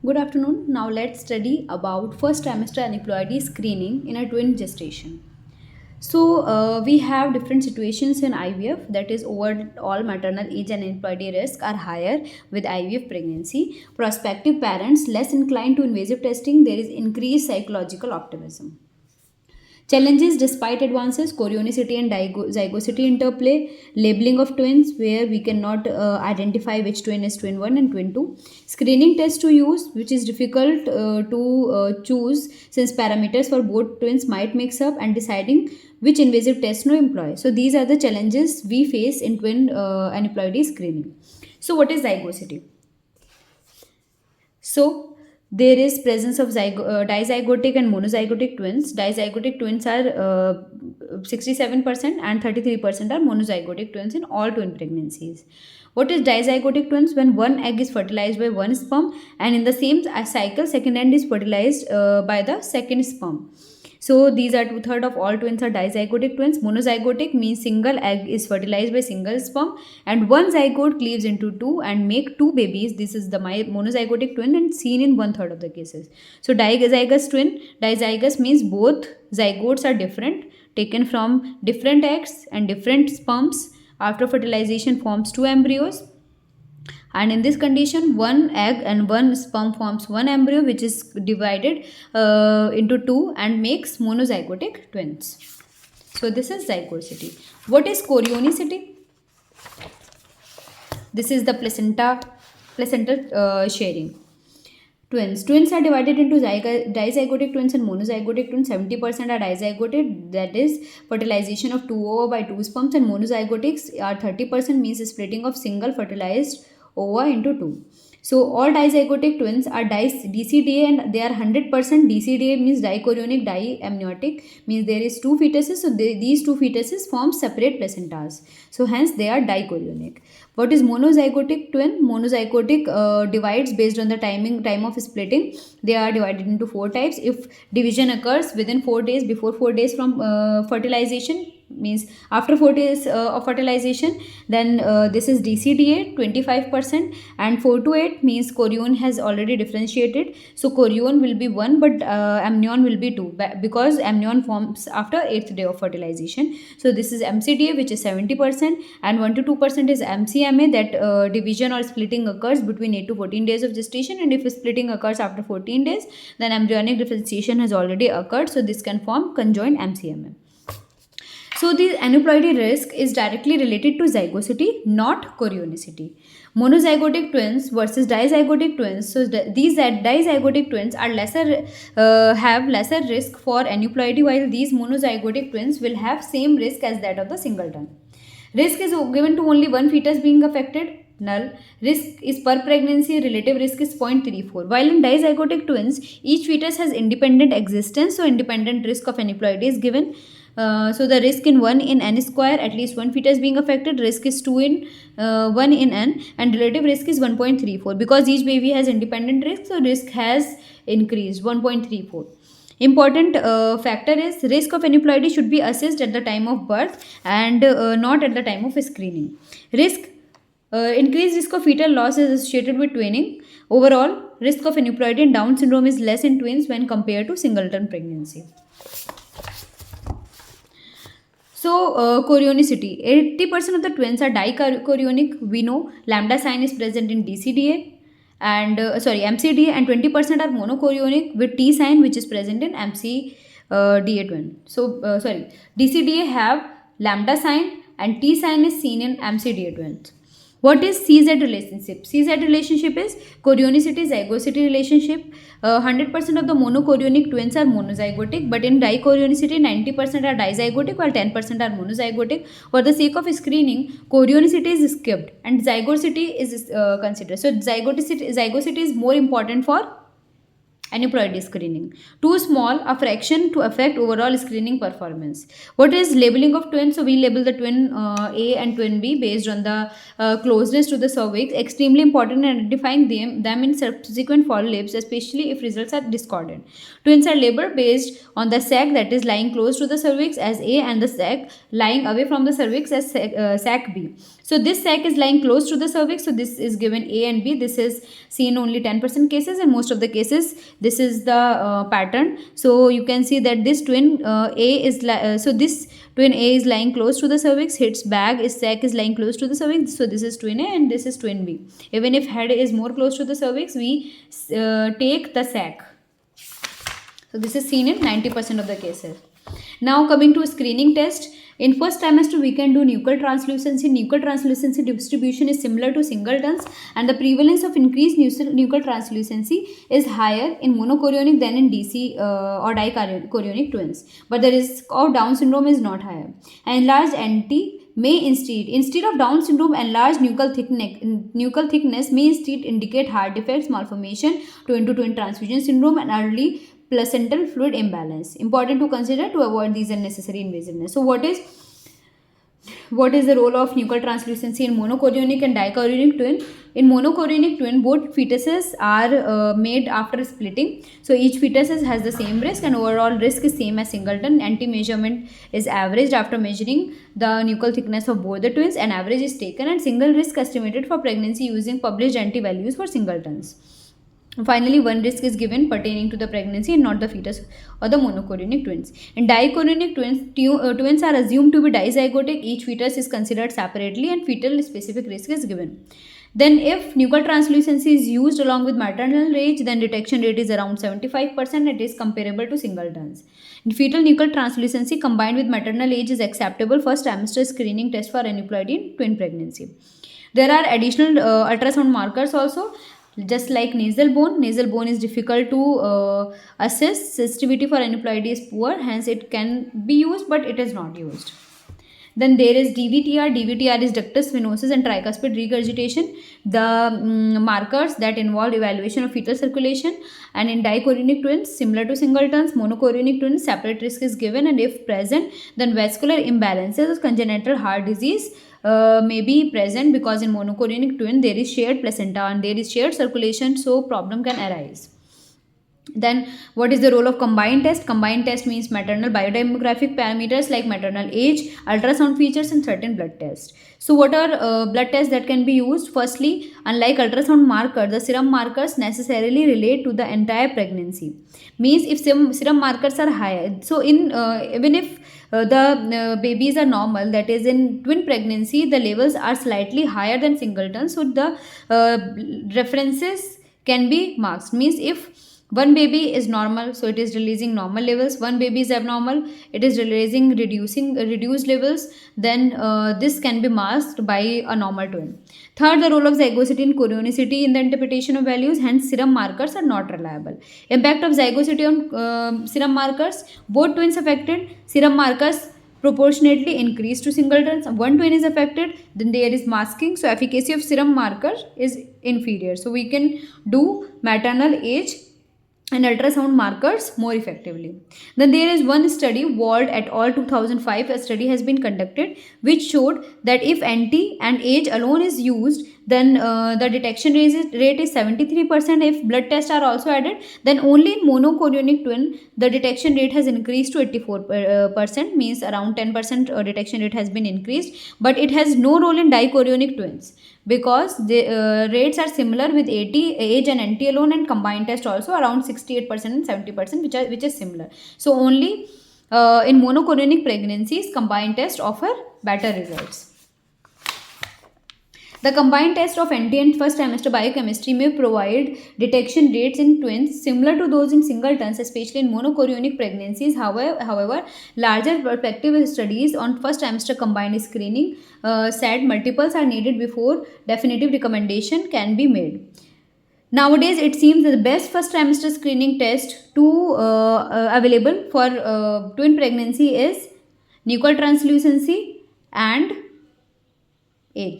Good afternoon. Now let's study about first trimester aneuploidy screening in a twin gestation. We have different situations in IVF, that is overall maternal age and aneuploidy risk are higher with IVF pregnancy. Prospective parents less inclined to invasive testing. There is increased psychological optimism. Challenges despite advances, chorionicity and zygosity interplay, labeling of twins where we cannot identify which twin is twin 1 and twin 2, screening test to use which is difficult to choose since parameters for both twins might mix up, and deciding which invasive test to employ. So these are the challenges we face in twin aneuploidy screening. So what is zygosity? So there is presence of dizygotic and monozygotic twins. Dizygotic twins are 67% and 33% are monozygotic twins in all twin pregnancies. What is dizygotic twins? When one egg is fertilized by one sperm and in the same cycle second egg is fertilized by the second sperm. So these are two-thirds of all twins are dizygotic twins. Monozygotic means single egg is fertilized by single sperm and one zygote cleaves into two and make two babies. This is the monozygotic twin and seen in one-third of the cases. So dizygous twin, dizygous means both zygotes are different, taken from different eggs and different sperms. After fertilization forms two embryos, and in this condition one egg and one sperm forms one embryo which is divided into two and makes monozygotic twins. So this is zygosity. What is chorionicity? This is the placental sharing. Twins are divided into dizygotic twins and monozygotic twins. 70% are dizygotic, that is fertilization of two ova by two sperms, and monozygotics are 30%, means splitting of single fertilized ova into two. So all dizygotic twins are DCDA and they are 100% DCDA, means dichorionic diamniotic, means there is two fetuses. So these two fetuses form separate placentas. So hence they are dichorionic. What is monozygotic twin? Monozygotic divides based on the time of splitting. They are divided into four types. If division occurs within 4 days, before 4 days from fertilization, means after 4 days of fertilization, then this is DCDA 25%, and 4 to 8 means chorion has already differentiated. So chorion will be 1 but amnion will be 2 because amnion forms after 8th day of fertilization. So this is MCDA, which is 70%, and 1 to 2% is MCMA, that division or splitting occurs between 8 to 14 days of gestation, and if splitting occurs after 14 days, then embryonic differentiation has already occurred. So this can form conjoined MCMA. So the aneuploidy risk is directly related to zygosity, not chorionicity. Monozygotic twins versus dizygotic twins. So these dizygotic twins are have lesser risk for aneuploidy, while these monozygotic twins will have same risk as that of the singleton. Risk is given to only one fetus being affected. Null. Risk is per pregnancy, relative risk is 0.34. While in dizygotic twins, each fetus has independent existence, so independent risk of aneuploidy is given. So the risk in 1 in n square, at least one fetus being affected, risk is 2 in 1 in n, and relative risk is 1.34. Because each baby has independent risk, so risk has increased 1.34. Important factor is risk of aneuploidy should be assessed at the time of birth and not at the time of screening. Increased risk of fetal loss is associated with twinning. Overall, risk of aneuploidy and Down syndrome is less in twins when compared to singleton pregnancy. So, chorionicity. 80% of the twins are dichorionic. We know lambda sign is present in DCDA and MCDA, and 20% are monochorionic with T sign, which is present in MCDA twin. DCDA have lambda sign and T sign is seen in MCDA twins. What is CZ relationship? CZ relationship is chorionicity zygosity relationship. 100% of the monochorionic twins are monozygotic, but in dichorionicity 90% are dizygotic while 10% are monozygotic. For the sake of screening, chorionicity is skipped and zygosity is considered. So zygosity is more important for Aneuploidy screening. Too small a fraction to affect overall screening performance. What is labeling of twins? So we label the twin A and twin B based on the closeness to the cervix. Extremely important in identifying them in subsequent follow-ups, especially if results are discordant. Twins are labeled based on the sac that is lying close to the cervix as A and the sac lying away from the cervix as sac B. So this sac is lying close to the cervix, so this is given A and B. This is seen only 10% cases, and most of the cases this is the pattern. So you can see that this twin this twin A is lying close to the cervix, its bag is sac is lying close to the cervix, so this is twin A and this is twin B. Even if head is more close to the cervix, we take the sac. So this is seen in 90% of the cases. Now coming to a screening test. In first trimester, we can do nuchal translucency. Nuchal translucency distribution is similar to singletons, and the prevalence of increased nuchal translucency is higher in monochorionic than in DC or dichorionic twins. But the risk of Down syndrome is not higher. Enlarged NT may instead of Down syndrome, enlarged nuchal thickness may instead indicate heart defects, malformation, twin-to-twin transfusion syndrome, and early placental fluid imbalance. Important to consider to avoid these unnecessary invasiveness. So what is the role of nuchal translucency in monochorionic and dichorionic twin? In monochorionic twin, both fetuses are made after splitting. So each fetus has the same risk, and overall risk is same as singleton. Anti-measurement is averaged after measuring the nuchal thickness of both the twins, and average is taken, and single risk estimated for pregnancy using published anti-values for singletons. Finally, one risk is given pertaining to the pregnancy and not the fetus or the monochorionic twins. In dichorionic twins, twins are assumed to be dizygotic. Each fetus is considered separately and fetal specific risk is given. Then if nuchal translucency is used along with maternal age, then detection rate is around 75%. It is comparable to singletons. In fetal nuchal translucency combined with maternal age is acceptable first trimester screening test for aneuploidy in twin pregnancy. There are additional ultrasound markers also. Just like nasal bone is difficult to assess. Sensitivity for aneuploidy is poor, hence it can be used, but it is not used. Then there is DVTR. DVTR is ductus venosus and tricuspid regurgitation, the markers that involve evaluation of fetal circulation. And in dichorionic twins, similar to singletons, monochorionic twins, separate risk is given, and if present, then vascular imbalances or congenital heart disease may be present, because in monochorionic twin there is shared placenta and there is shared circulation, so problem can arise. Then what is the role of combined test? Combined test means maternal biodemographic parameters like maternal age, ultrasound features, and certain blood tests. So what are blood tests that can be used? Firstly, unlike ultrasound marker, the serum markers necessarily relate to the entire pregnancy. Means if serum markers are higher, so in even if the babies are normal, that is in twin pregnancy the levels are slightly higher than singleton, so the references can be marked. Means if one baby is normal, so it is releasing normal levels. One baby is abnormal, it is releasing reduced levels. Then this can be masked by a normal twin. Third, the role of zygosity and chorionicity in the interpretation of values. Hence, serum markers are not reliable. Impact of zygosity on serum markers. Both twins affected, serum markers proportionately increase to singletons. One twin is affected, then there is masking. So efficacy of serum marker is inferior. So we can do maternal age and ultrasound markers more effectively. Then there is one study, Wald et al. 2005, a study has been conducted which showed that if NT and age alone is used, then the detection rate is 73%. If blood tests are also added, then only in monochorionic twin the detection rate has increased to 84%, means around 10% detection rate has been increased. But it has no role in dichorionic twins, because the rates are similar with age and NT alone, and combined test also around 68% and 70%, which is similar. So only in monochorionic pregnancies combined test offer better results. The combined test of NT and first trimester biochemistry may provide detection rates in twins similar to those in singletons, especially in monochorionic pregnancies. However, larger prospective studies on first trimester combined screening said multiples are needed before definitive recommendation can be made. Nowadays, it seems that the best first trimester screening test available for twin pregnancy is nuchal translucency and